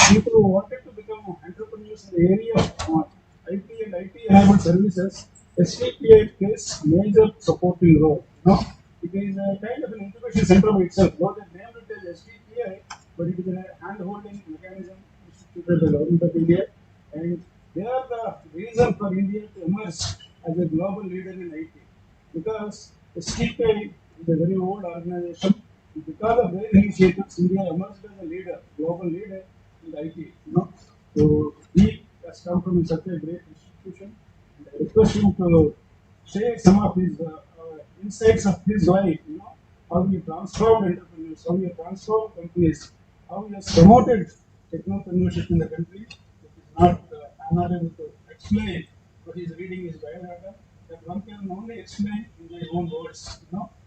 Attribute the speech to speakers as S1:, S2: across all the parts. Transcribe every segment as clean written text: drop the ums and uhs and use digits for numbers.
S1: people who wanted to become entrepreneurs in the area of IT and IT-enabled services, STPI plays major supporting role. It is a kind of an incubation center by itself. Though they named it as STPI, but it is a hand-holding mechanism instituted by the government of India, and they are the reason for India to emerge as a global leader in IT. Because STPI is a very old organization. Because of their initiatives, India emerged as a leader, global leader in IT. So he has come from such a great institution. And I request him to share some of his insights of his life. How he transformed entrepreneurs, how he transformed companies, how he has promoted technopreneurship in the country. It is not, I'm not able to explain, but he's reading his biodata. That one can only explain in their own words.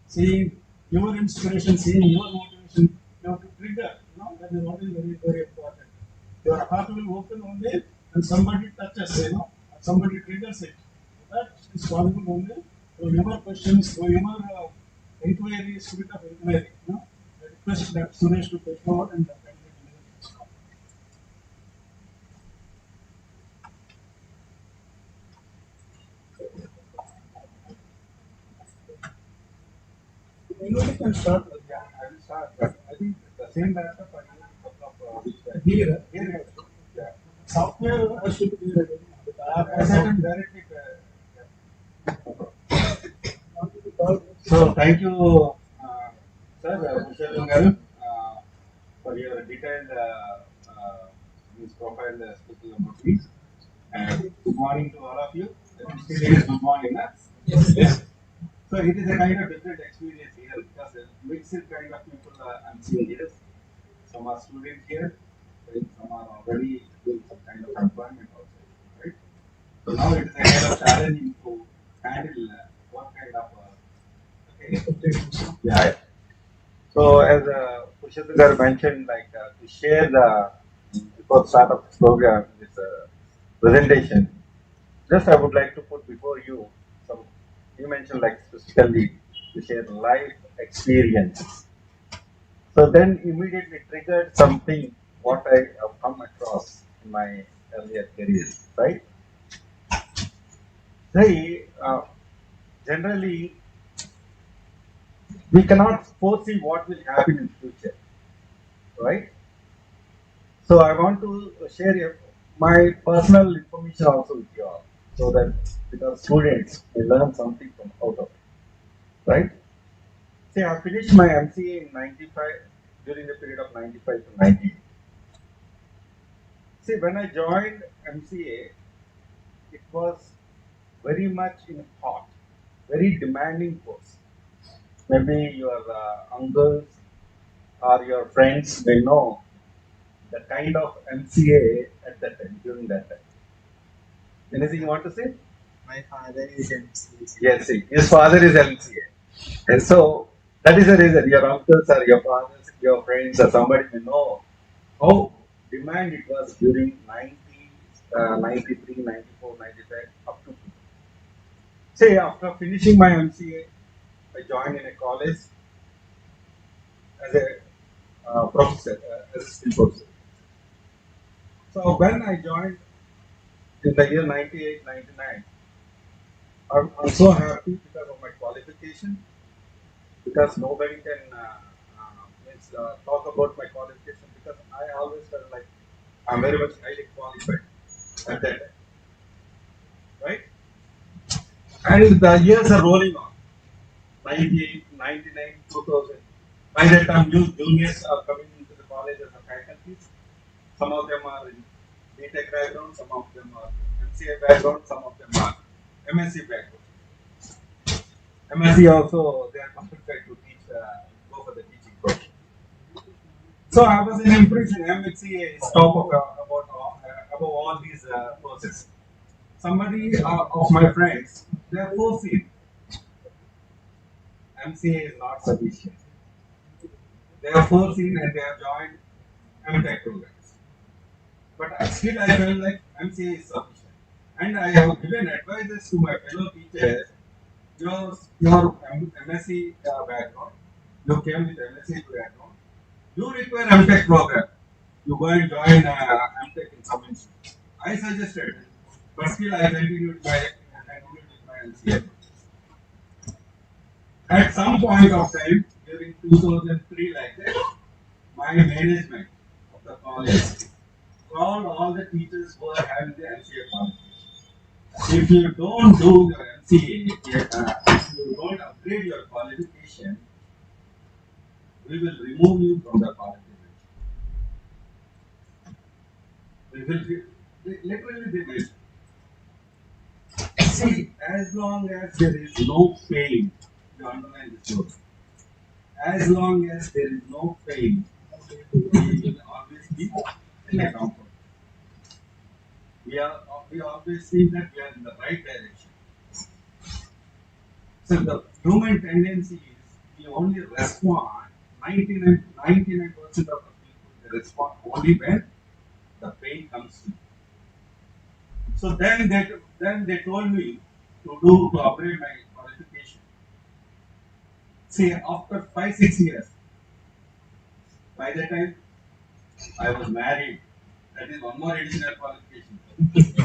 S1: Seeing your inspiration, seeing your motivation, you have to trigger. That is what is very, very important. Your heart will open only when somebody touches, somebody triggers it. That is possible only through your questions, through your inquiry, spirit of inquiry. I request that Suresh to take over and anybody can start. Yeah, I will start. But I think the same data for you, couple of here. Yeah. Software has to be here again. I said I'm directly. So thank you, sir, Mr. Garu, for your detailed this profile speaking about this. And good morning to all of you. Still it is good morning, huh? Yes. So it is a kind of different experience here because mixed kind of people I'm seeing here. Some are students here, right? Some are already doing some kind of employment also, right? So now it is a kind of challenging to handle what kind of expectations. Yeah. So as Pushpendra mentioned, like to share the before start of this program, this presentation. Just I would like to put before you some. You mentioned like specifically to share life experiences. So then immediately triggered something what I have come across in my earlier career, right? See, generally we cannot foresee what will happen in future, right? So I want to share my personal information also with you all, so that because students may learn something from out of it, right? See, I finished my MCA in '95 during the period of '95 to '98. See, when I joined MCA, it was very much in hot, very demanding course. Maybe your uncles or your friends may know the kind of MCA at that time, during that time. Anything you want to say?
S2: My father is MCA.
S1: Yes, see, his father is MCA. And so that is the reason your uncles or your fathers, your friends or somebody may know how demand it was during 90, 93, 94, 95, up to. Say, after finishing my MCA, I joined in a college as a professor, assistant professor. So when I joined in the year 98, 99, I'm so happy because of my qualification, because nobody can talk about my qualification because I always felt like I'm very much highly qualified at that time, right? And the years are rolling on. 98, 99, 2000. By that time, new juniors are coming into the college as a faculties. Some of them are in BTech background, some of them are MCA background, some of them are MSc background. MSc also, they are qualified to teach, go for the teaching program. So I was in impression, MSc is top of above all these courses. Somebody of my friends, they are forcing. MCA is not sufficient. They are forcing and they have joined MTech programs. But still I felt like MCA is sufficient. And I have given advices to my fellow teachers. Your MSc background, you came with MSc background, you require MTech program. you go and join MTech in some institute. I suggested, but still I continued with my MCA. At some point of time during 2003, like that, my management of the college called all the teachers who are having the MCA qualification. If you don't do your MCA, if you don't upgrade your qualification, we will remove you from the college. We will literally they will. See, as long as there is no pain, you underline this word. As long as there is no pain, we will always be in a comfort. We always see that we are in the right direction. So the human tendency is we only respond 99% of the people they respond only when the pain comes to. So then they told me to upgrade my qualification. See, after 5 6 years, by the time I was married, that is one more additional qualification. If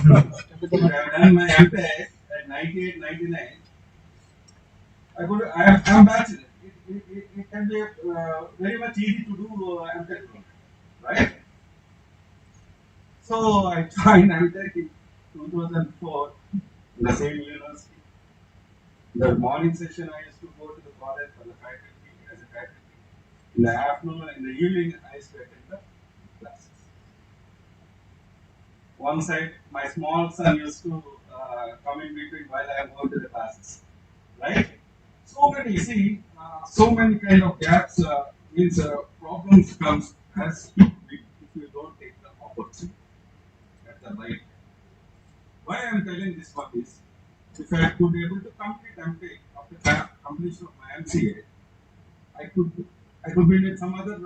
S1: I have done my MTech at 98, 99, I'm bachelor. It can be very much easy to do MTech, right? So I joined MTech in 2004 in the same university. The morning session I used to go to the college for the faculty as a faculty. In the afternoon and in the evening I used to attend the classes. One side, my small son used to come in between while I am going to the classes, right? So many, you see, so many kind of gaps means problems comes as if you don't take the opportunity at the right time. Why I am telling this one is, if I could be able to complete MTech after completion of my MCA, I could I could be in some other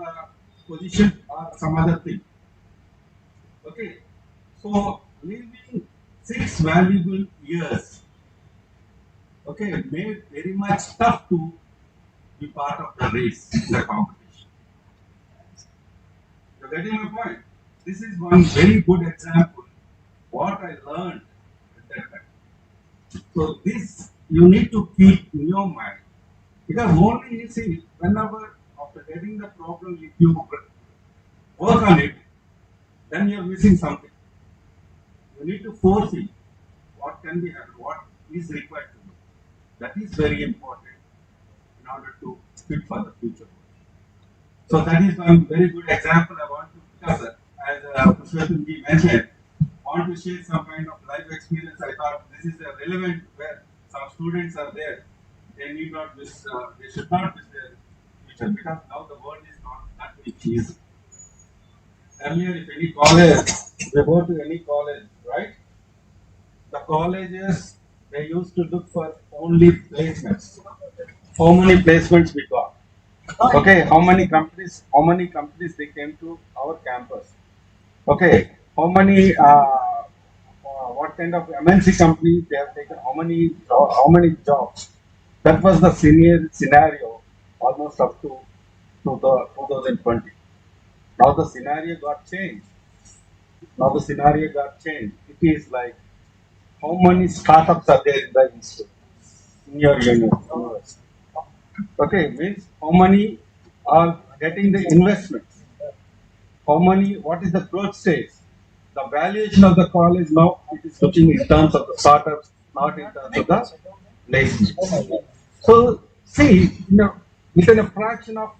S1: position or some other thing. Okay, so living 6 valuable years, okay, made very much tough to be part of the race, the competition. You're getting my point? This is one very good example what I learned at that time. So this you need to keep in your mind because only you see whenever after getting the problem if you work on it, then you're missing something. You need to foresee what can be happened, what is required to do. That is very important in order to fit for the future. So that is one very good example I want to because as Pushpatunji mentioned, want to share some kind of life experience. I thought this is a relevant where some students are there. They need not miss. They should not miss their future because now the world is not that easy. Earlier, if any college, they go to any college, right? The colleges they used to look for only placements. How many placements we got? Okay, how many companies they came to our campus? Okay, how many what kind of MNC companies they have taken? How many jobs? That was the senior scenario almost up to the 2020. Now the scenario got changed. Now the scenario got changed. It is like how many startups are there in the institute, in your university? Okay, means how many are getting the investments? How many? What is the growth stage? The valuation of the college now it is looking in terms of the startups, not in terms of the placements. So see, within a fraction of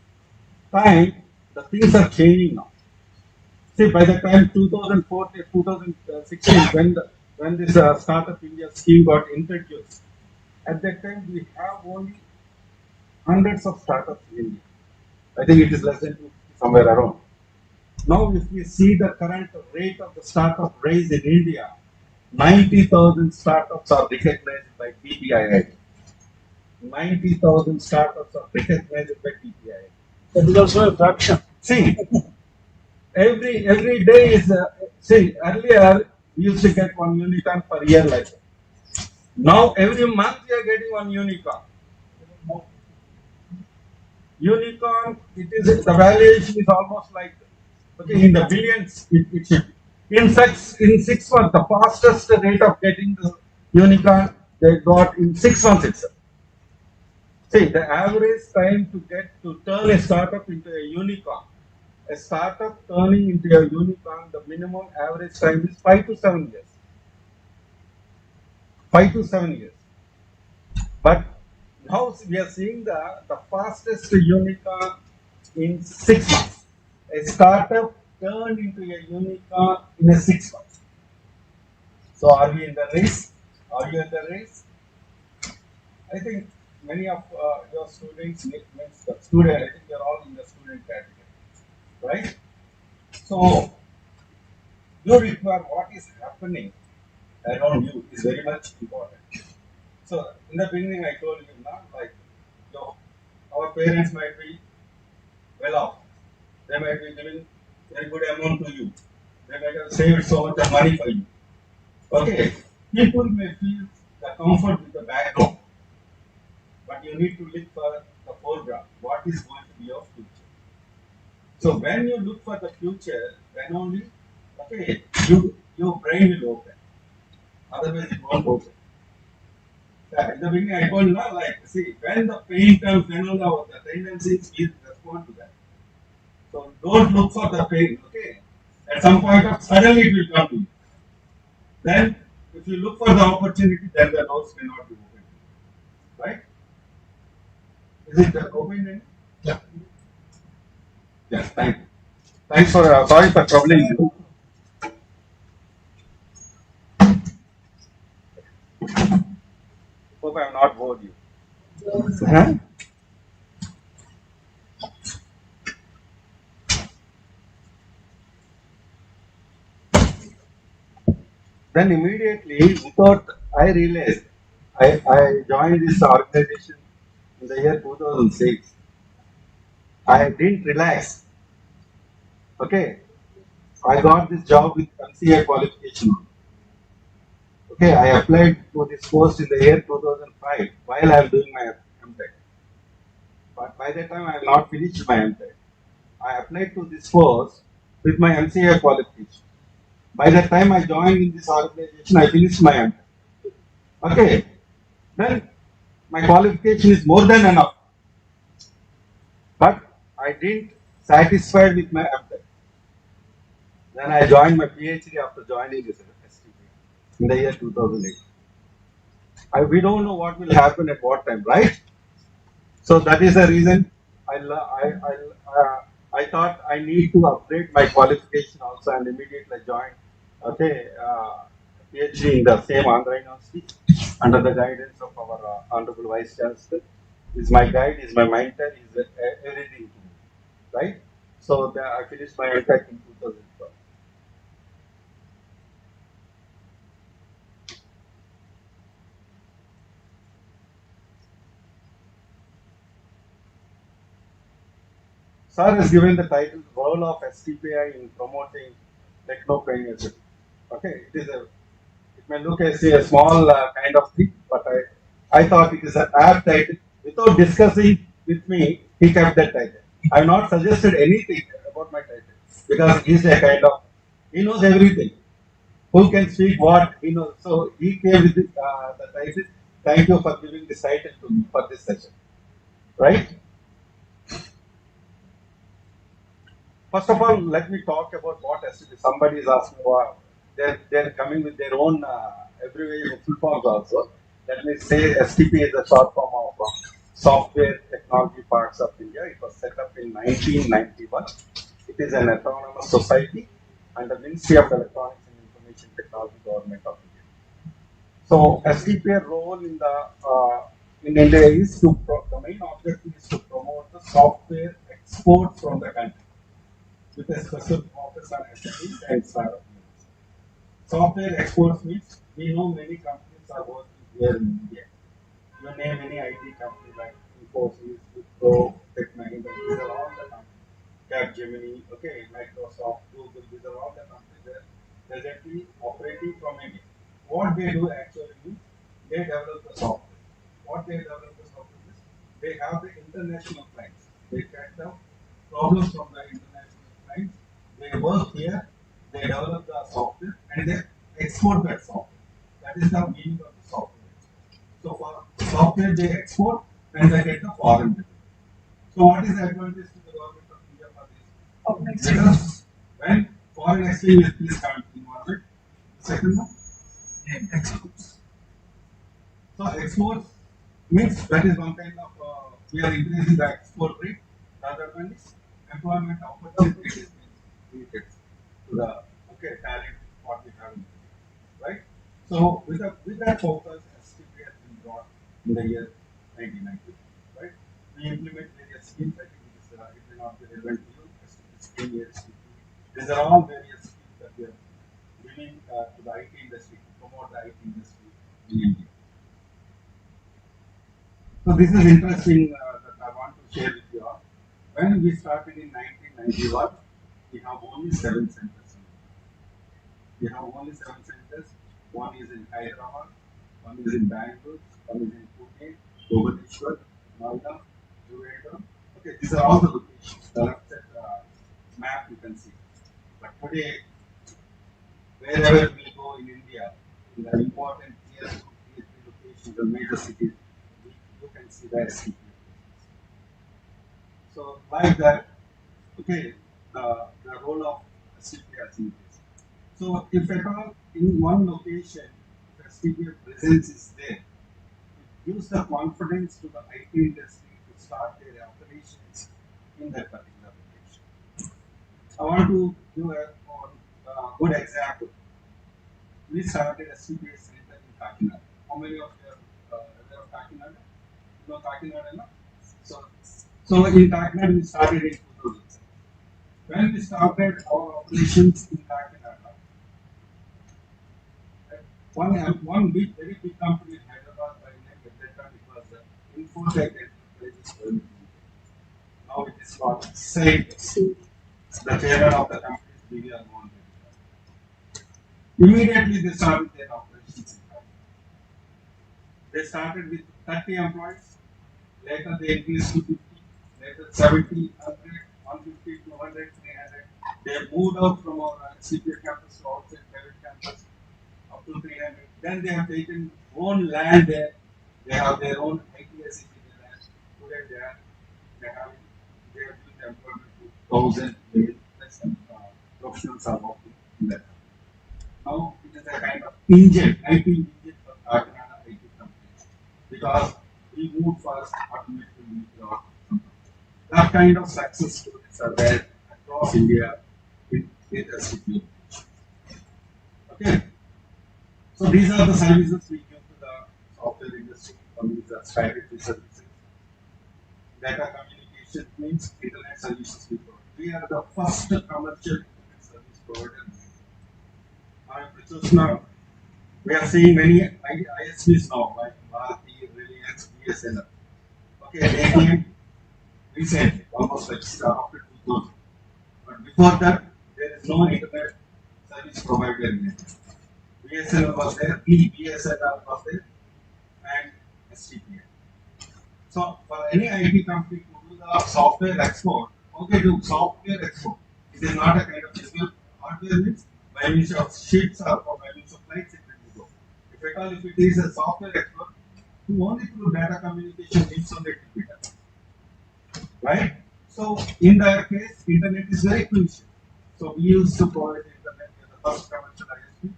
S1: time, the things are changing now. See, by the time 2014, 2016, when this Startup India scheme got introduced, at that time we have only hundreds of startups in India. I think it is less than 250 somewhere around. Now, if we see the current rate of the startup rise in India, 90,000 startups are recognized by BPII. 90,000 startups are recognized by BPII.
S2: That is also a fraction.
S1: See, every day is see earlier we used to get one unicorn per year like that. Now every month we are getting one unicorn. Unicorn, it is the valuation is almost like
S3: Okay, in the billions, it should. In 6 months, the fastest rate of getting the unicorn they got in 6 months itself. See, the average time to get to turn a startup into a unicorn. A startup turning into a unicorn, the minimum average time is 5 to 7 years. 5 to 7 years. But now we are seeing the fastest unicorn in 6 months. A startup turned into a unicorn in a 6 months. So are we in the race? Are you in the race? I think many of your students, means the student, I think you're all in the student category, right? So you require what is happening around you is very much important. So in the beginning, I told you now, like your, our parents might be well off. They might be giving very good amount to you. They might have saved so much of money for you. Okay, people may feel the comfort with the background, but you need to look for the foreground. What is going to be your future? So when you look for the future, then only okay, your brain will open. Otherwise, it won't open. Yeah, in the beginning, I told you, like, see, when the pain comes, then only the tendency is we respond to that. So don't look for the pain, okay? At some point of suddenly it will come to you. Then, if you look for the opportunity, then the doors may not be open. Right? Is it open? Yeah. Yes, thank you. Thanks for, sorry for troubling you. Hope I have not bored you. Huh? Then immediately, without, I realized, I joined this organization in the year 2006. I didn't relax. Okay. I got this job with MCA qualification. Okay, I applied to this post in the year 2005 while I am doing my MTech. But by that time, I have not finished my MTech. I applied to this post with my MCA qualification. By the time I joined in this organization, I finished my MTech. Okay, then my qualification is more than enough. But I didn't satisfied with my MTech. Then I joined my PhD after joining this STP in the year 2008. We don't know what will happen at what time, right? So that is the reason I thought I need to upgrade my qualification also and immediately joined. Okay, PhD in the same Andhra University under the guidance of our Honorable Vice Chancellor. Is my guide, is my mentor, is everything to me, right? So I finished my MTech in 2012. Sir has given the title Role of STPI in Promoting Technopreneurship. Okay, it may look as a small kind of thing, but I thought it is an apt title. Without discussing with me, he kept that title. I have not suggested anything about my title because he's a kind of, he knows everything. Who can speak what, he knows. So he came with the title. Thank you for giving this title to me for this session. Right? First of all, let me talk about what STP. Somebody is asking, wow, they're coming with their own abbreviation full forms also. Let me say STP is a short form of Software Technology Parks of India. It was set up in 1991. It is an autonomous society under the Ministry of Electronics and Information Technology, Government of India. So STP role in India is the main objective is to promote the software export from the country with a special focus on SMEs and startup units. Software exports means we know many companies are working here in India. You name any IT company like Infosys, Wipro, Tech Mahindra, these are all the companies. Capgemini, okay, Microsoft, Google, these are all the companies that are presently operating from India. What they do actually is they develop the software. What they develop the software is they have the international clients. They catch the problems from the international clients. They They work here, they develop the software, and they export that software. That is the meaning of the software. So for software they export and they get the foreign revenue. So what is the advantage to the government of India for this? Because when foreign exchange is coming involved, second one, exports. So exports means that is one kind of we are increasing the export rate. The other one is employment opportunities is created to the talent what we have in India, right? So with that focus, STP has been brought in the year 1990, right? We implement various schemes. I think it will not be relevant to you. STP scheme, STP. These are all various schemes that we are giving to the IT industry to promote the IT industry in India. So this is interesting that I want to share with you all. When we started in 1991, we have only 7 centers. We have only 7 centers. One is in Hyderabad, one is in Bangalore, one is in Pune, Bhubaneswar, Noida, Trivandrum. Okay, these are all the locations. The left side map you can see. But today, wherever we go in India, in the important tier 2, tier 3 locations, the major cities, you can see the STP. So like that, okay, the role of STP has increased. So if at all in one location, if STP presence is there, it gives the confidence to the IT industry to start their operations in that particular location. I want to give a good example. We started a CBS center in Kakinada. How many of you are aware of Kakinada? You know Kakinada, no? So in Kakinada we started in 2000. When we started our operations in Kakinada, one very big company in Hyderabad by name at that time it was Infotech Enterprises. Now it is called Accelerators. The chairman of the company is BVR Mohan. Immediately they started their operations in Kakinada. They started with 30 employees. Later they increased to 50. Later 70, 100, 150, 200, 300. They moved out from our CPA campus to outside private campus up to 300. Then they have taken own land there. They have their own ITS land. Today they have given employment to 1,000 plus professionals are working in that. Now it is a kind of engine, IT engine for Kakinada IT companies because we move fast, automatically that kind of success stories are there across India with STP. Okay, so these are the services we give to the software industry. These are strategy services. Data communication means internet services we provide. We are the first commercial internet service provider. Now, we are seeing many ISPs now, like Bharti, Reliance, BSNL. Okay, they came recently, almost like after 2000. But before that, there is no internet service provider in India. BSNL was there, BSNL was there, and STPA. So, for any IT company to do the software export, okay, do software export. It is not a kind of physical hardware means by means of ships or by means of flights it will go. If at all, if it is a software export, only through data communication means only it will be done. Right? So in that case, internet is very crucial. So we used to provide internet as the first commercial ISP.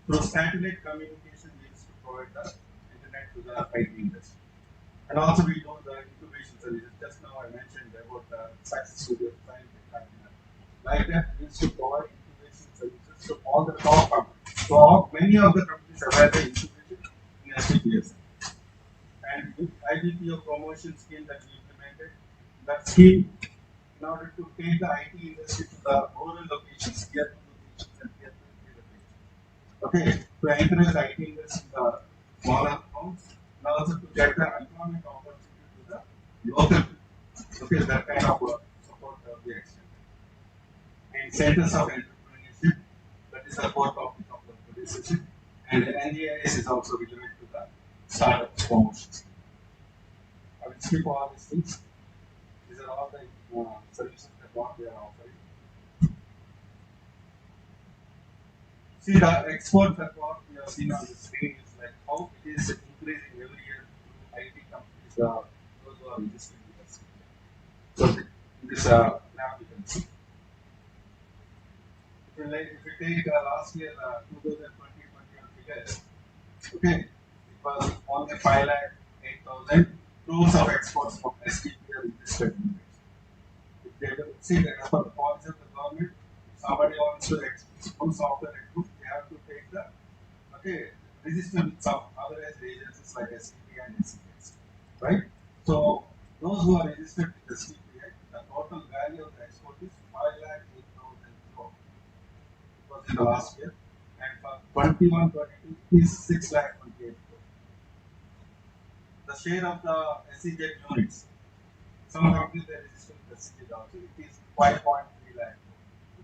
S3: Through satellite communication, we used to provide the internet to the IT industry. And also we do the incubation services. Just now I mentioned about the success studio science. Like that, we used to provide incubation services to all the top companies. So many of the companies have the incubation in STPS. And with IBPO promotion scheme that we implemented, that scheme in order to take the IT industry to the rural locations, tier 2 locations and tier 3 locations. Okay, to encourage the IT industry in the smaller towns and also to get the employment opportunity to the local. Okay, that kind of support we extended. And centers of entrepreneurship, that is the core topic of the today's session. And the NDIS is also relevant to the startup promotions. I will skip all these things. These are all the services that what we are offering. See the exports that what we have seen on the screen is like how it is increasing every year through IT companies, those who are registered with us. So in this graph you can see. If you take last year 2020-21 figures, okay, it was only 5 lakh 8,000 crores of exports from STP registered units. If they will see that as per the policy of the government, if somebody wants to export software export, they have to take the okay register with some authorized agencies like STP and SCPS, right? So those who are registered with STP, the total value of the export is 5 lakh 8,000 crores. It was in the last year, and for 21-22 is 6 lakh 28 crores. The share of the SEZ units, some companies they register with SEZ also, it is 5.3 lakh.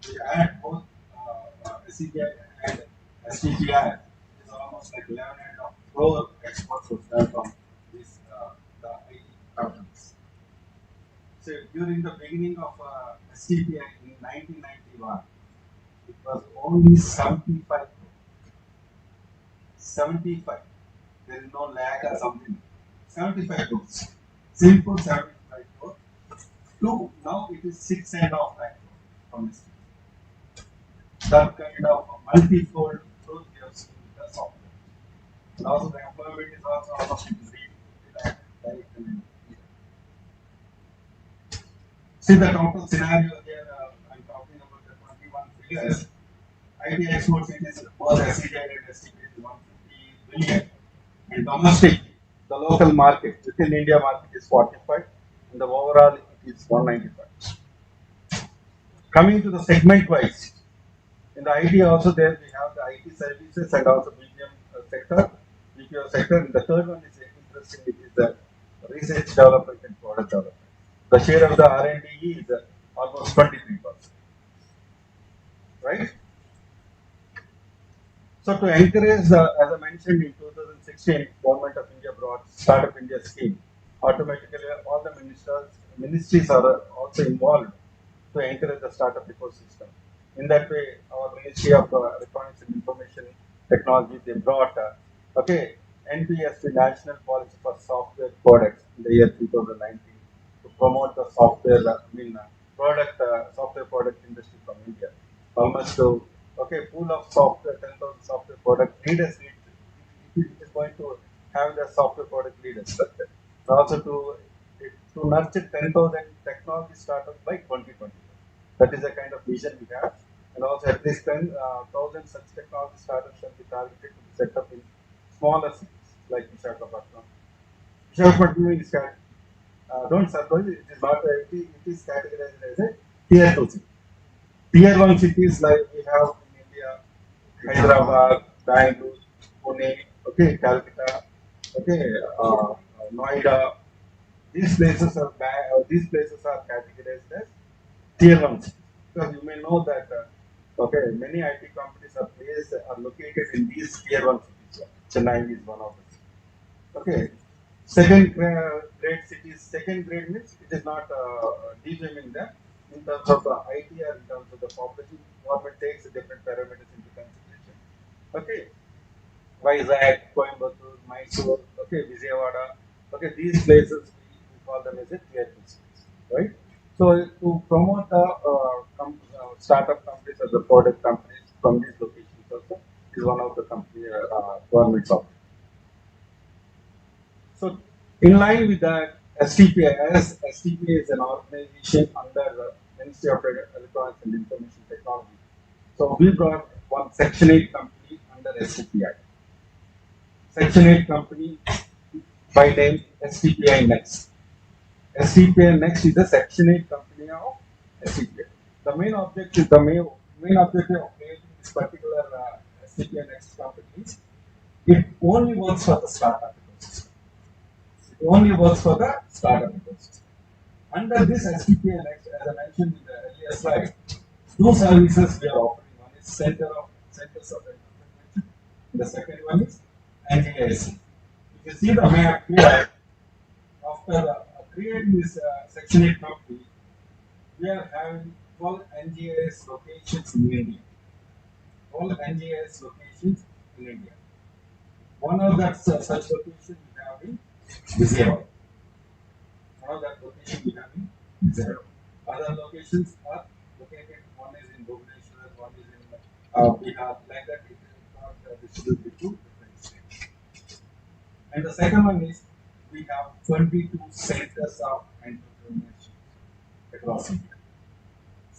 S3: If we add both SEZ and STPI, it is almost like 11 and a half crore exports was done from these the IT companies. So during the beginning of STPI in 1991, it was only 75 crore. 75. There is no lag or something. 75 crores. Simple 75 crores. To now it is 6.5 lakh crores from this. That kind of multi-fold growth we have seen in the software. And also the employment is also almost increasing. Direct and indirect. See the total scenario here. I'm talking about the 21 figures. IT exports it is both SEJ and STP is 150 billion. And domestic, the local market within India market is 45, and the overall it is 195. Coming to the segment wise, in the IT also there we have the IT services and also BPM sector, BPO sector. And the third one is interesting. It is the research development and product development. The share of the R&D is almost 23%, right? So to encourage, as I mentioned in 2016, Government of India brought Startup India scheme. Automatically, all the ministries are also involved to encourage the startup ecosystem. In that way, our Ministry of Electronics and Information Technology they brought okay NPSP National Policy for Software Products in the year 2019 to promote the software product software product industry from India. Almost to okay pool of software 10,000 software product leaders need it is going to have the software product leaders structure. Also to nurture 10,000 technology startups by 2020. That is the kind of vision we have. And also at least 10,000 such technology startups shall be targeted to be set up in smaller cities like Visakhapatnam. Visakhapatnam is don't surprise, it is not it is categorized as a tier 2 city. Tier 1 cities like we have in India, Hyderabad, Bangalore, Pune, okay, Calcutta, okay, Noida. These places are categorized as tier 1 cities. Because you may know that okay, many IT companies are located in these tier 1 cities. Chennai is one of them. Okay. Second grade cities, second grade means it is not defaming them in terms of the IT or in terms of the population. Government takes different parameters into consideration. Okay. Vizag, Coimbatore, Mysore, okay, Vijayawada. Okay, these places we call them as a tier 2 cities, right? So to promote the startup companies or the product companies from these locations also is one of the company government's objectives. So, in line with that, STPI, as STPI is an organization under the Ministry of Electronics and Information Technology, so we brought one Section 8 company under STPI. Section 8 company by name STPI Next. STPI Next is the Section 8 company of STPI. The main objective, main objective of creating this particular STPI Next company is it only works for the startup ecosystem. It only works for the startup ecosystem. Under this STPI Next, as I mentioned in the earlier slide, two services we are offering. One is Centers of Entrepreneurship. The second one is NGIS. If you see the map here, after creating this Section 8 company, we are having 12 NGIS locations in India. all NGS locations in India. One of that such location we have in Vijayawada. One of that location we have in Vijayawada. Other locations are located. One is in Bhubaneswar, one is in Bihar. Like that, it is not distributed to different states. And the second one is we have 22 centers of entrepreneurship across India.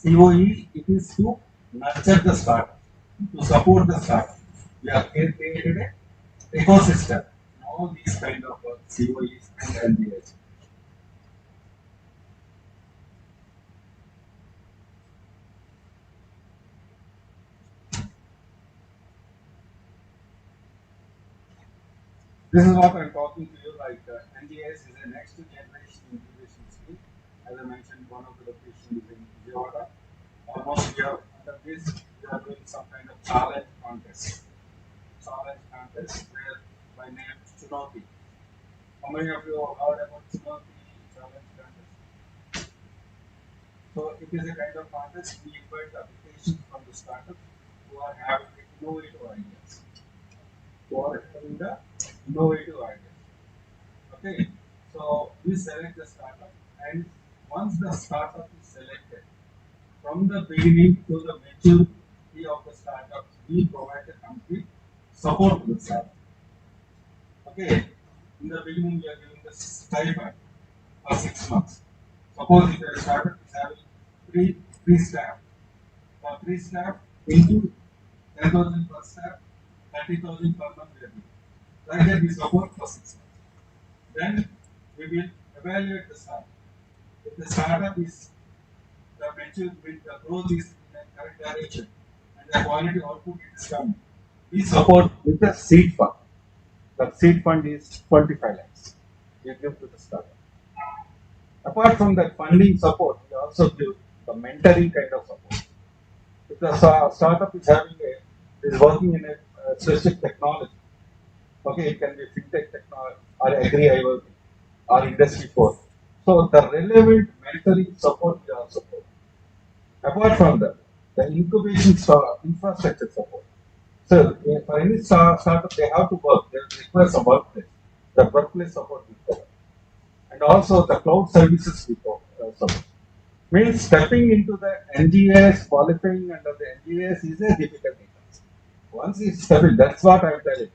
S3: COE, it is to nurture the startup, to support the startup. We have created an ecosystem. All these kind of COEs and NDAs. This is what I'm talking to you. Like NDAs is a next generation incubation scheme. As I mentioned, one of the locations is in Vijayawada. Almost we are under this, we are doing some kind of challenge contest. Challenge contest where by name Chunauti. How many of you have heard about Chunauti challenge contest? So it is a kind of contest. We invite applications from the startups who are having innovative ideas. Who are having the innovative ideas. Okay. So we select the startup, and once the startup is selected, from the beginning to the maturity of the startup, we provide a complete support to the startup. Okay. In the beginning, we are giving the stipend for 6 months. Suppose if a startup is having three staff, for three staff into 10,000 per staff, 30,000 per month we are giving. Like that, we support for 6 months. Then we will evaluate the startup. If the startup is the mature, with the growth is in the correct direction and the quality output is coming, we support with the seed fund. The seed fund is 25 lakhs. We give to the startup. Apart from that funding support, we also give the mentoring kind of support. If the startup is is working in a specific technology, okay, it can be fintech technology or agri IoT or industry 4. So the relevant mentoring support we also provide. Apart from that, the incubation infrastructure support. So for any startup, they have to work. They require some workplace. The workplace support we provide. And also the cloud services we support. Means stepping into the NGS, qualifying under the NGS is a difficult task. Once you step in, that's what I'm telling.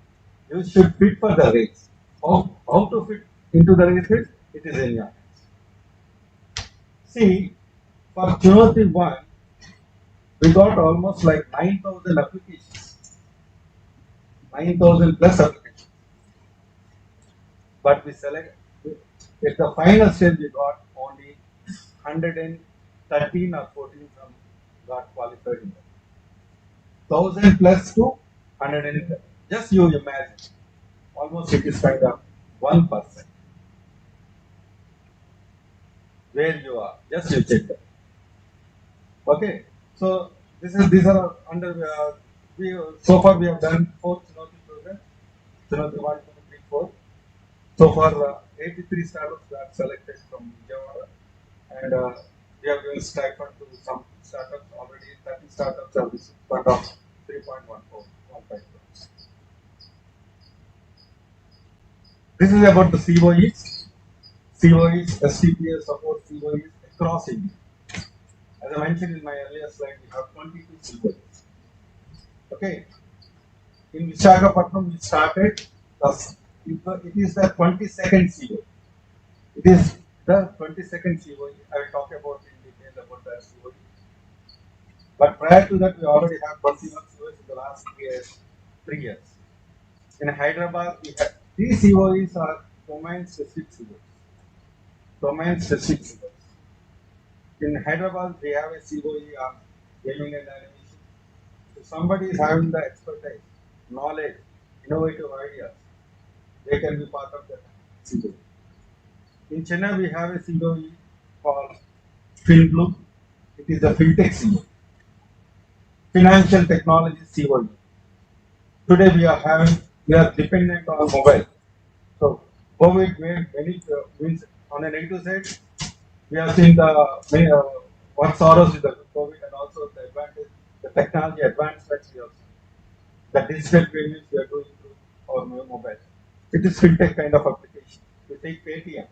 S3: You should fit for the race. How to fit into the race? It is in your hands. See, for Chunauti 1, we got almost like 9,000 applications. 9,000 plus applications. But we select, at the final stage, we got only 113 or 14 from got qualified in that. 1,000 plus to 110. Just you imagine. Almost it is kind of 1%. Where you are. Just you check that. Okay. So these are under we so far we have done 4 Chunauti programs. Chunauti 1, 2, 3, 4. So far 83 startups got selected from Vijayawada, and we have given stipend to some startups already. 30 startups have received fund of 3.1415 crores. This is about the COEs. COEs, STPA support COEs across India. As I mentioned in my earlier slide, we have 22 COEs. Okay. In Visakhapatnam, we started, it is the 22nd COE. It is the 22nd COE. I will talk about in detail about that COE. But prior to that, we already have 21 COEs in the last 3 years. In Hyderabad, we have 3 COEs are domain specific COEs. Domain specific COEs. In Hyderabad, we have a COE on gaming and animation. So somebody is having the expertise, knowledge, innovative ideas, they can be part of that COE. In Chennai, we have a COE called FinBloom. It is a fintech COE. Financial technology COE. Today we are dependent on mobile. So COVID made many means on a negative side, we have seen the what sorrows with the COVID and also the advantage, the technology advancements we have seen. The digital payments we are doing through our mobile. It is fintech kind of application. You take Paytm.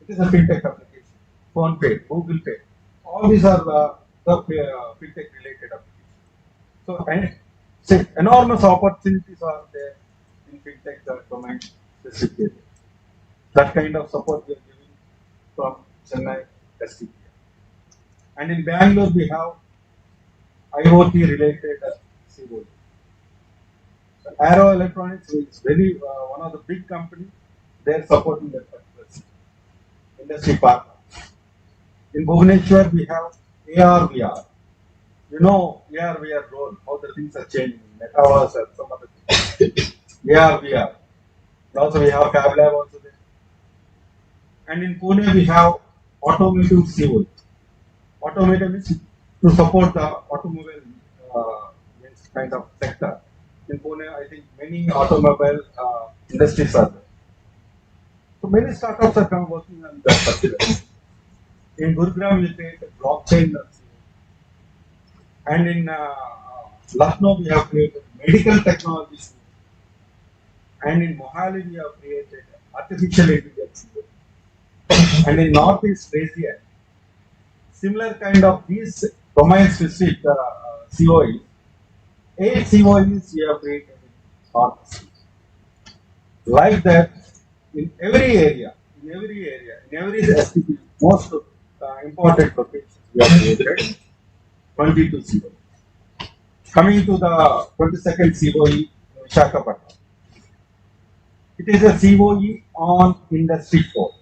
S3: It is a fintech application. Phone Pay, Google Pay. All these are the fintech related applications. So, and say, enormous opportunities are there in fintech domain specifically. That kind of support we are giving from Chennai STPA. And in Bangalore, we have IoT related COE. So Aero Electronics is very one of the big companies. They are supporting that particular industry partner. In Bhubaneswar, we have AR VR. You know AR VR role, how the things are changing, metaverse and some other things. AR VR. Also, we have Fab Lab also there. And in Pune, we have automotive civil. Automotive means to support the automobile means kind of sector. In Pune, I think many automobile industries are there. So many startups are come working on that particular. In Gurugram, we take blockchain, and in Lucknow, we have created medical technologies, and in Mohali, we have created artificial intelligence, and in Northeast Asia, similar kind of these domain specific COEs, 8 COEs we have created in Northeast. Like that, in every STP, most important locations we have created 22 COEs. Coming to the 22nd COE, Visakhapatnam. It is a COE on Industry 4.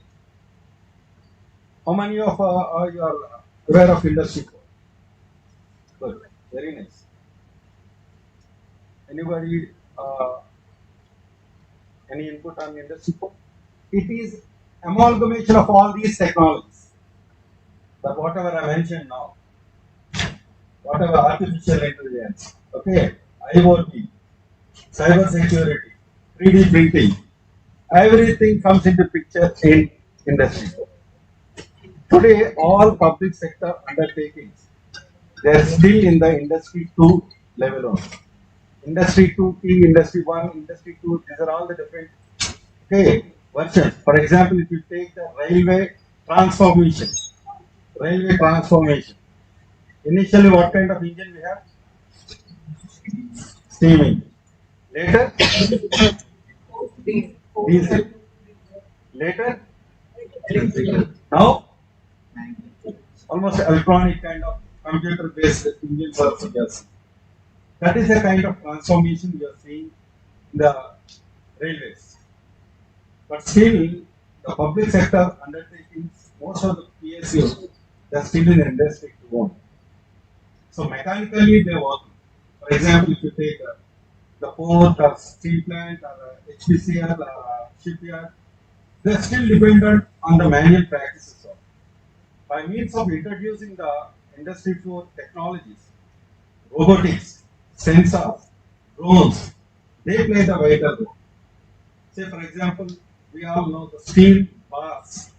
S3: How many of you are aware of Industry 4? Good, very nice. Anybody, any input on Industry 4? It is amalgamation of all these technologies. But whatever I mentioned now, whatever artificial intelligence, okay, IoT, cyber security, 3D printing, everything comes into picture in Industry 4. Today, all public sector undertakings, they are still in the Industry 2 level only. Industry 2T, Industry 1, Industry 2, these are all the different versions. For example, if you take the transformation, railway transformation, initially what kind of engine we have? Steam engine. Later, diesel. Later, electrical. Now, almost electronic kind of computer-based engines also just. That is the kind of transformation we are seeing in the railways. But still, the public sector undertakings, most of the PSUs, they are still in the industry to own. So mechanically they work. For example, if you take the port or steel plant or HPCL or shipyard, they are still dependent on the manual practices. By means of introducing the Industry 4 technologies, robotics, sensors, drones, they play the vital role. Say, for example, we all know the steel bars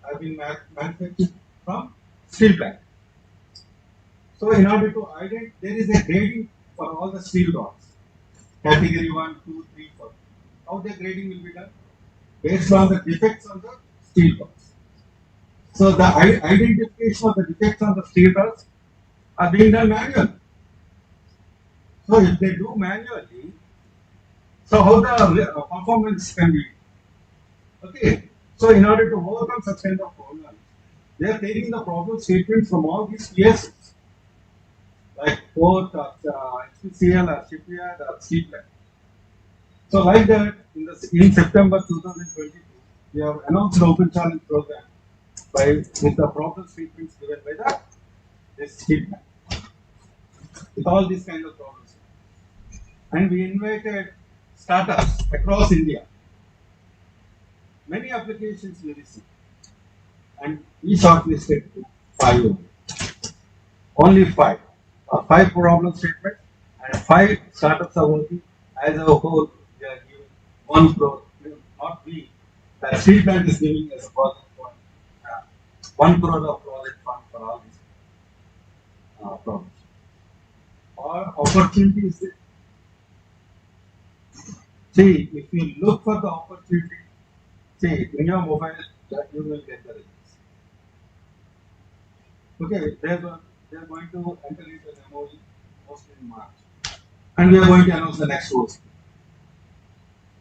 S3: have been manufactured from steel plant. So, in order to identify, there is a grading for all the steel rods. Category 1, 2, 3, 4. How the grading will be done? Based on the defects on the steel rods. So, the identification of the defects on the steel rods are being done manually. So, if they do manually, so how the performance can be? Okay. So, in order to overcome such kind of problems, they are taking the problem statements from all these PSs, like port or HPCL or shipyard or steel plant. So, like that, in September 2022, we have announced the Open Challenge program with the problem statements given by this steel plant, with all these kind of problems. And we invited startups across India. Many applications we received, and we shortlisted 5 only 5. 5 problem statements and 5 startups are working as a whole. We are giving 1 crore, not we. The steel plant is giving as a project fund, 1 crore of project fund for all these problems. Or opportunities See, if you look for the opportunity, see, in your mobile, that you will get the results. Okay, they're going to enter into an MOU mostly in March. And we are going to announce the next course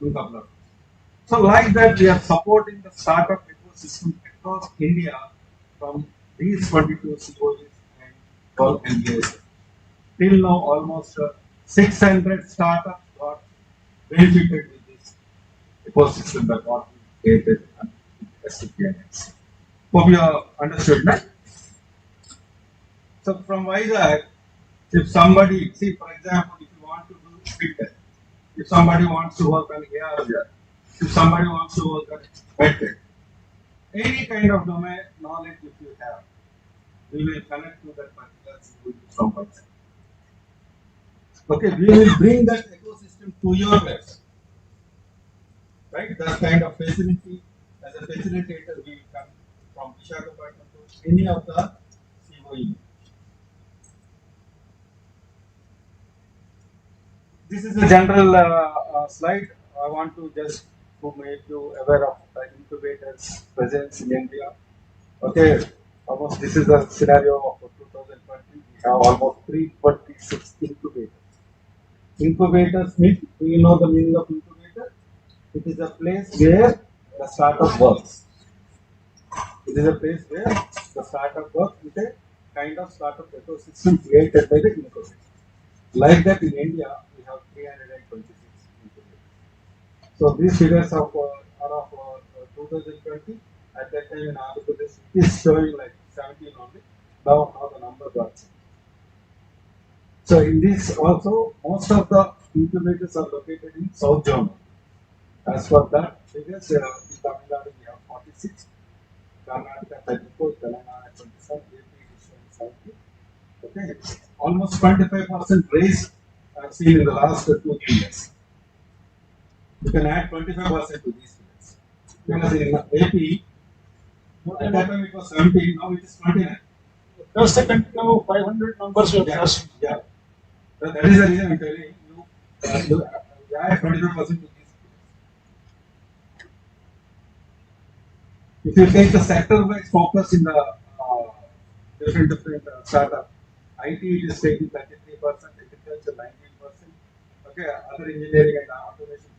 S3: in a couple of days. So, like that, we are supporting the startup ecosystem across India from these 22 COEs and 12 MBAs. Till now, almost 600 startups got benefited with this ecosystem that what we created and STPNX. Hope you have understood that. So, from Vizag, if somebody, see, for example, if you want to do fitness, if somebody wants to work on AR, if somebody wants to work on medtech, any kind of domain knowledge if you have, we will connect to that particular school from Vizag. Okay, we will bring that ecosystem to your place. Right? That kind of facility, as a facilitator, we will come from Visakhapatnam to any of the COE. This is a general slide. I want to just to make you aware of the incubators presence in India. Okay, almost this is the scenario of 2020. We have almost 326 incubators. Incubators mean, do you know the meaning of incubator? It is a place where the startup works. It is a place where the startup works with a kind of startup ecosystem created by the incubator. Like that in India, we have 326 incubators. So these figures are of 2020. At that time in Andhra Pradesh, it is showing like 17 only. Now the numbers are changed. So in this also, most of the incubators are located in South Zone. As for that figures, in Tamil Nadu we have 46, Karnataka 34, Telangana 27, AP is showing 70. Okay, almost 25% raise I've seen in the last 2-3 years. You can add 25% to these figures. Because in AP, at that time it was 17, now it is 29.
S2: Just a continue 500 numbers we have
S3: Yeah,
S2: crossed.
S3: yeah. So that is the reason I'm telling you, you add 25% to these. If you take the sector-wise focus in the different startup, IT is taking 33%, agriculture 19%, okay, other engineering and automation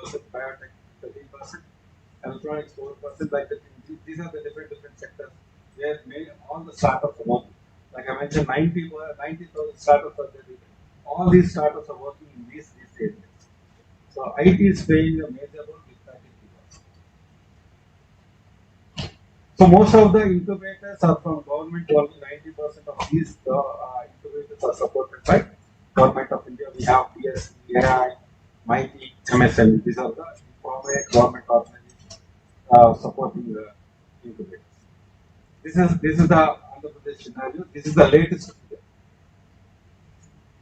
S3: 15%, biotech 13%, electronics 4%, like that. These are the different sectors where all the startups are working. Like I mentioned, 90,000 startups are there. All these startups are working in these areas. So IT is playing a major role with 33%. So most of the incubators are from government. Only 90% of these incubators are supported by government of India. We have PSC, AI, MIT, MSME. These are the private government organizations supporting the incubators. This is the Andhra Pradesh scenario. This is the latest figure.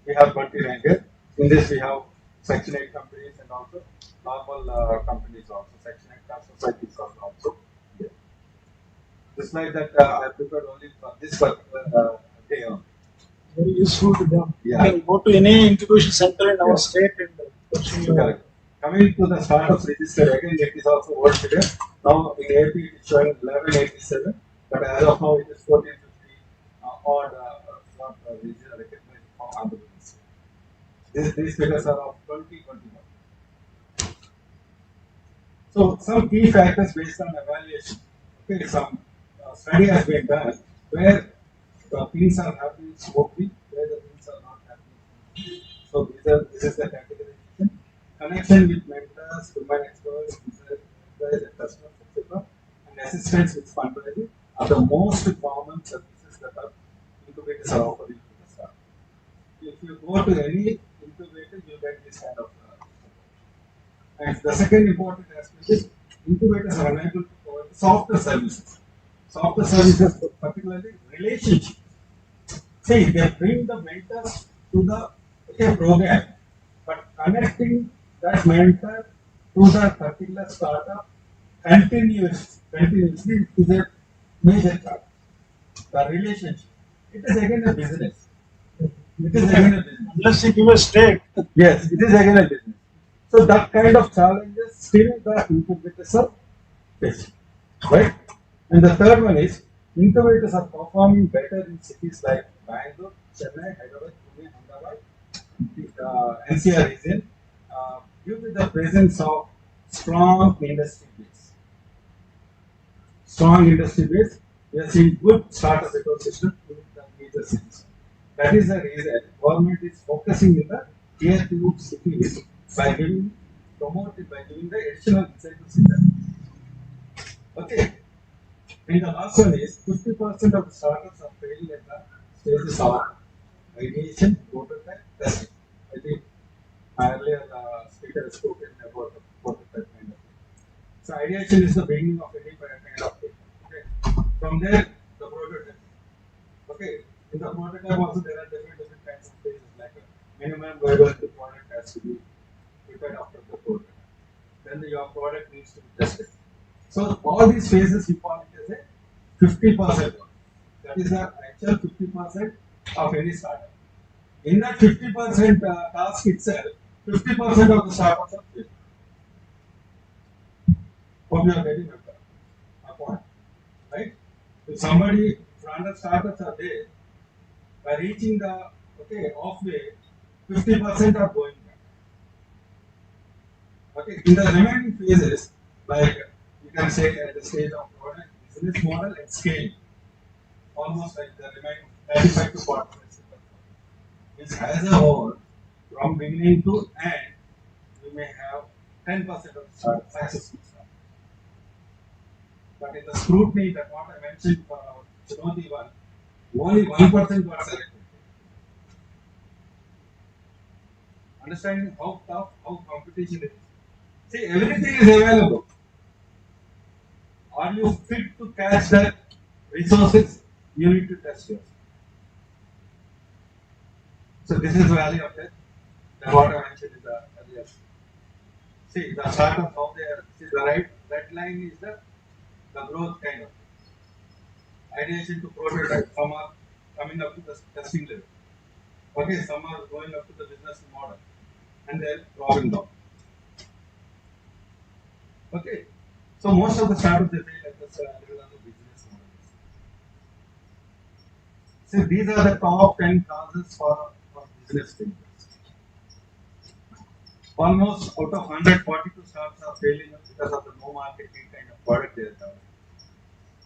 S3: We have 29 here. In this we have Section 8 companies and also normal companies also. Section 8 caste societies are also there. The slide that I prepared only for this particular day only.
S2: Very useful to them.
S3: Yeah.
S2: You can go to any incubation center in our
S3: Yeah.
S2: state and pursue your-
S3: Correct. Coming to the startups registered again, it is also old figure. Now in AP it is showing 1187, but as of now it is 1450 odd not recognized from Andhra Pradesh. These figures are of 2021. So some key factors based on evaluation. Okay, some study has been done where the things are happening smoothly, where the things are not happening. So this is the categorization. Connection with mentors, human experts, employees and customers, etc. And assistance with fundraising are the most common services that are incubators are offering to the staff. If you go to any incubator, you get this kind of and the second important aspect is incubators are unable to provide software services. Software services, particularly relationships. See, they bring the mentor to the program, but connecting that mentor to the particular startup continuously is a major part. The relationship. It is again a business. It is again a business.
S2: Unless you give a stake.
S3: Yes, it is again a business. So that kind of challenges still the incubators are facing, right? And the third one is incubators are performing better in cities like Bangalore, Chennai, Hyderabad, Pune, Ahmedabad, NCR region, due to the presence of strong industry base. Strong industry base, we are seeing good startup ecosystem in the major cities. That is the reason government is focusing in the tier 2 cities by giving promoted by giving the additional incentives in them. Okay. And the last one is 50% of the startups are failing at the stages of ideation, prototype, testing. I think earlier the speaker has spoken about the prototype kind of thing. So ideation is the beginning of any kind of thing. Okay. From there, the prototype. Okay. In the prototype also there are different kinds of phases like a minimum viable product has to be prepared after the prototype. Then your product needs to be tested. So all these phases you call it as a 50%. That is the actual 50% of any startup. In that 50% task itself, 50% of the startups are failed. Hope you are getting my point, right? If somebody, if 100 startups are there, by reaching the halfway, 50% are going back. Okay, in the remaining phases, like you can say at the stage of product, business model, and scale, almost like the remaining 35 to 40%. Means as a whole, from beginning to end, we may have 10% of successful start. But in the scrutiny that what I mentioned for our Chinoti one, only 1% got selected. Understanding how tough, how competition it is. See, everything is available. Are you fit to catch that resources? You need to test yourself. So this is the value of it. That's what I mentioned in the earlier. See, the startup how they are, see the red line is the growth kind of ideation to prototype. Some are coming up to the testing level. Okay, some are going up to the business model and then drawing down. Okay, so most of the startups they fail at the level of the business model. So these are the top 10 causes for business failures. Almost out of 142 startups are failing because of the no market need kind of product they are developing.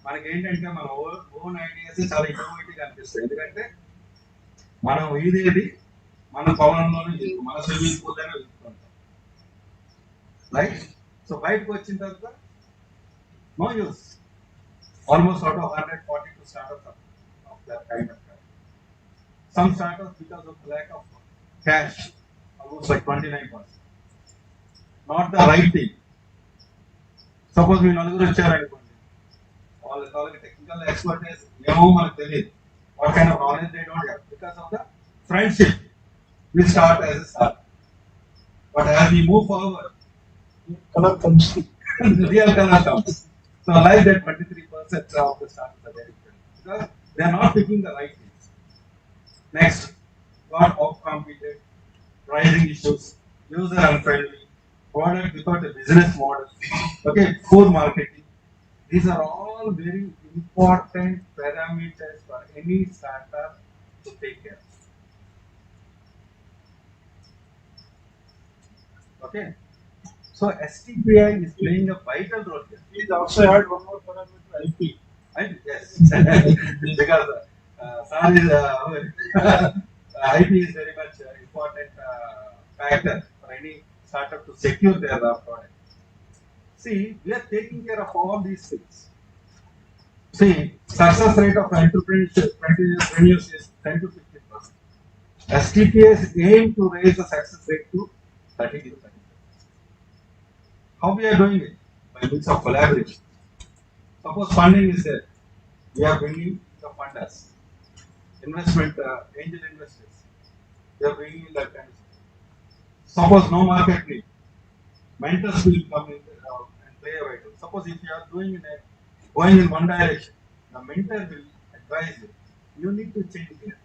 S3: మనకి ఏంటంటే మన own ideas చాలా innovative అనిపిస్తాయి ఎందుకంటే మనం ఇదేది మన పొలంలోనే మన స్విమ్మింగ్ పూల్ లోనే వెళ్తుంటాం రైట్ సో బయటకు వచ్చిన తర్వాత no use almost out of 142 startups of that kind of some startups because of lack of cash almost like 29%. Not the right thing. Suppose we నలుగురు వచ్చారనుకోండి వాళ్ళకి టెక్నికల్ ఎక్స్పర్టైజ్ ఏమో మనకు తెలియదు what kind of knowledge they don't have because of the friendship we start as a start but as we move forward
S2: color comes.
S3: the real color comes so I like that 23% of the startups are very different because they are not picking the right things. Next, got off-competed, pricing issues, user unfriendly, product without a business model, okay, poor marketing. These are all very important parameters for any startup to take care of. Okay, so STPI is playing a vital role here.
S2: Please also add one more parameter, IP.
S3: Yes, because sir is IP is very much important factor for any startup to secure their product. See, we are taking care of all these things. See, success rate of entrepreneurs is 10 to 15%. STPS aim to raise the success rate to 30 to 30%. How we are doing it? By means of collaboration. Suppose funding is there, we are bringing the funders, investment, angel investors. We are bringing in that kind of stuff. Suppose no market need, mentors will come in and play a vital. Suppose if you are going in one direction, the mentor will advise you. You need to change here.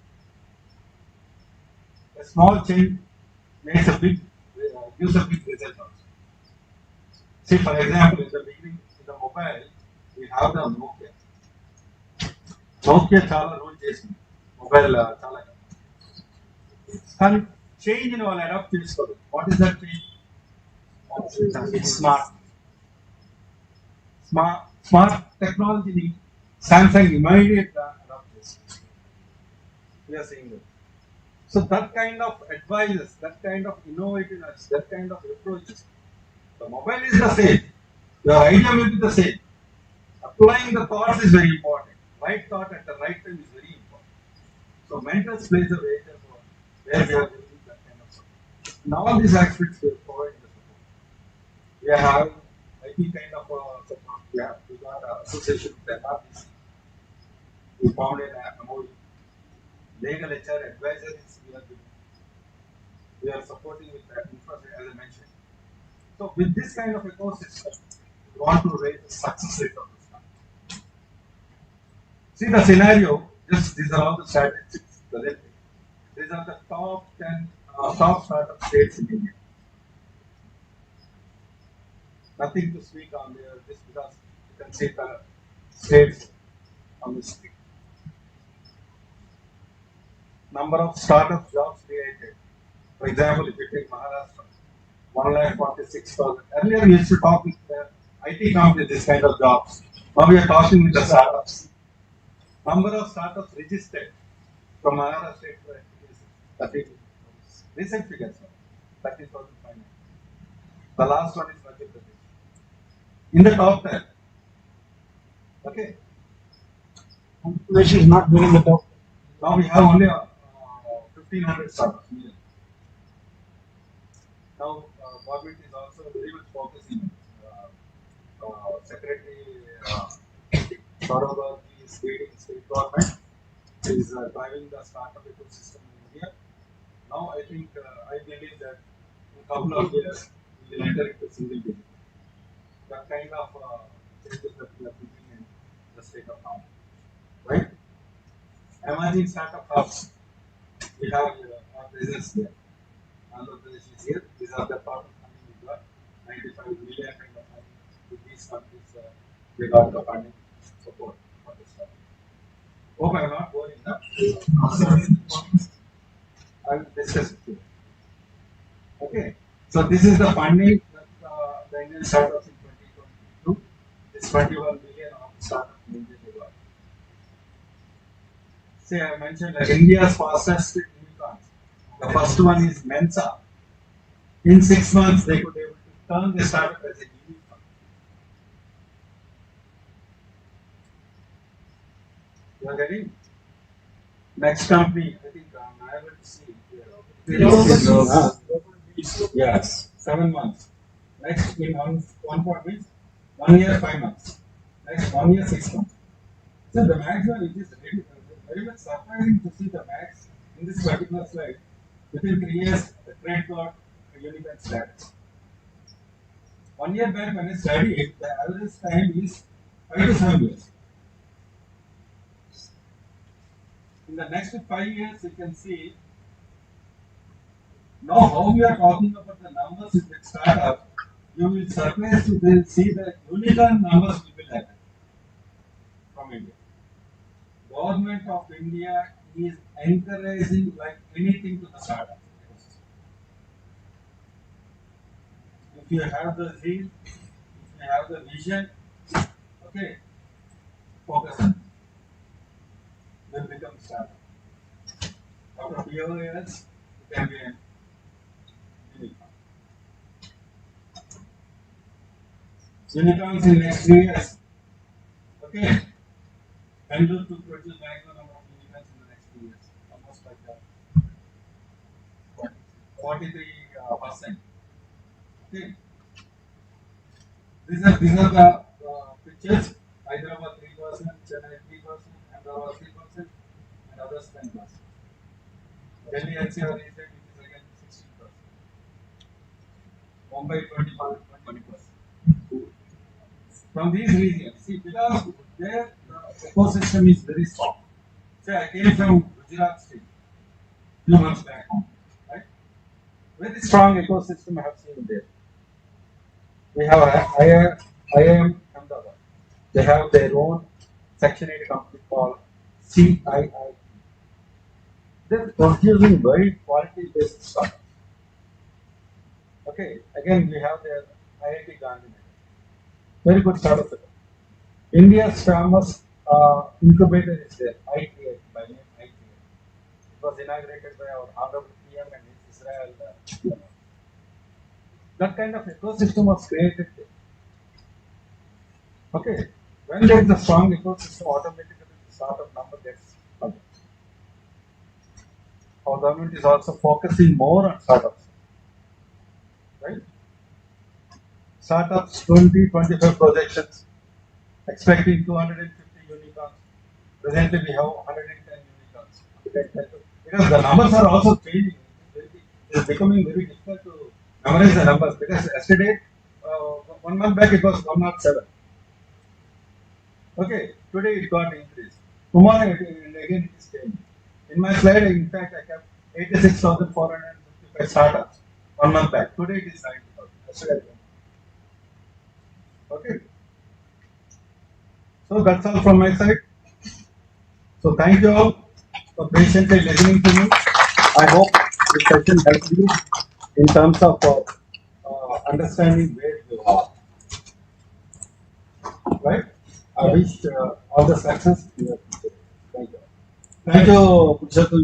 S3: A small change makes a big gives a big result also. See, for example, in the beginning, in the mobile, we have the Nokia. Nokia చాలా rule చేసింది mobile చాలా కానీ change ని వాళ్ళు adapt చేసుకోరు. What is that change? Smart smart టెక్నాలజీని Samsung immediate గా adapt చేస్తుంది. We're saying that. So that kind of advices, that kind of innovativeness, that kind of approaches. The mobile is the same. Your idea will be the same. Applying the thoughts is very important. Right thought at the right time is very important. So mentors plays a major role where we are doing that kind of support. In all these aspects, we are providing the support. We are having IT kind of support. We got an association with FRBC. We found an MOU. Legal HR advisories we are doing. We are supporting with that infrastructure as I mentioned. So with this kind of ecosystem, we want to raise the success rate of this company. See the scenario, just these are all the statistics presented. These are the top 10 top startup states in India. Nothing to speak on there, just because you can see the states on the screen. Number of startup jobs created. For example, if you take Maharashtra, 1,46,000. Earlier we used to talk with the IT companies, this kind of jobs. Now we are talking with the startups. Number of startups registered from Maharashtra is 30. Recent figures, 30,500. The last one is Madhya Pradesh. In the top 10. Okay.
S2: Incubation is not there in the top.
S3: Now we have only 1,500 startups. Now, government is also very much focusing. Secretary Saurabh is leading state government, is driving the startup ecosystem in India. Now, I think I believe that in a couple of years we will enter into single digit. That kind of changes that we are thinking in the state of now, right? Emerging startup hubs. We have our presence here. Andhra Pradesh is here. These are the part of funding we got. 95 million kind of funding. With these countries, they got the funding support for this stuff. Hope I am not boring now. I will discuss with you. Okay. So this is the funding that the Indian startups in 2022. This 21 million of startups in India they got. See, I mentioned like India's fastest unicorns. The first one is Mensa. In 6 months, they could be able to turn the startup as a unicorn. You are getting? Next company, I think I'm able to see here. Yes, 7 months. Next in one point means 1 year, 5 months. Next 1 year, 6 months. So the maximum, it is very much surprising to see the max in this particular slide. Within 3 years, the trade got a unicorn status. 1 year back when I studied, the average time is 5 to 7 years. In the next 5 years, you can see now how we are talking about the numbers with the startup. You will surprise to see the unicorn numbers will be like that from India. Government of India is encouraging like anything to the startup. If you have the zeal, if you have the vision, okay, focus on it. Will become startup. After a few years, you can be a unicorn. Unicorns in next 3 years. Okay. Bangalore to produce maximum number of unicorns in the next 2 years. Almost like 43%. Okay. These are the pictures. Hyderabad 3%, Chennai 3%, Ahmedabad 3%, and others 10%. Delhi NCR is again 16%. Mumbai 20%. From these regions, see, because their ecosystem is very strong. Say I came from Gujarat state, 2 months back home, right? Very strong ecosystem I have seen there. We have IIM Ahmedabad. They have their own Section 8 company called CII. They're producing very quality based stuff. Okay, again we have their IIT Gandhi. Very good startup. India's famous incubator is there, ITA, by name ITA. It was inaugurated by our Honorable PM and his Israel. That kind of ecosystem was created there. Okay, when there is a strong ecosystem, automatically the startup number gets up. Our government is also focusing more on startups, right? Startups 2025 projections expecting 250 unicorns. Presently, we have 110 unicorns. Because the numbers are also changing. It is becoming very difficult to memorize the numbers because yesterday, 1 month back, it was 107. Okay, today it got increased. Tomorrow, and again, it is changing. In my slide, in fact, I kept 86,455 startups 1 month back. Today, it is 90,000. Yesterday, okay. So that's all from my side. So thank you all for patiently listening to me. I hope this session helped you in terms of understanding where you are. Right? I wish all the success. Thank you. Thank you, Purushottam.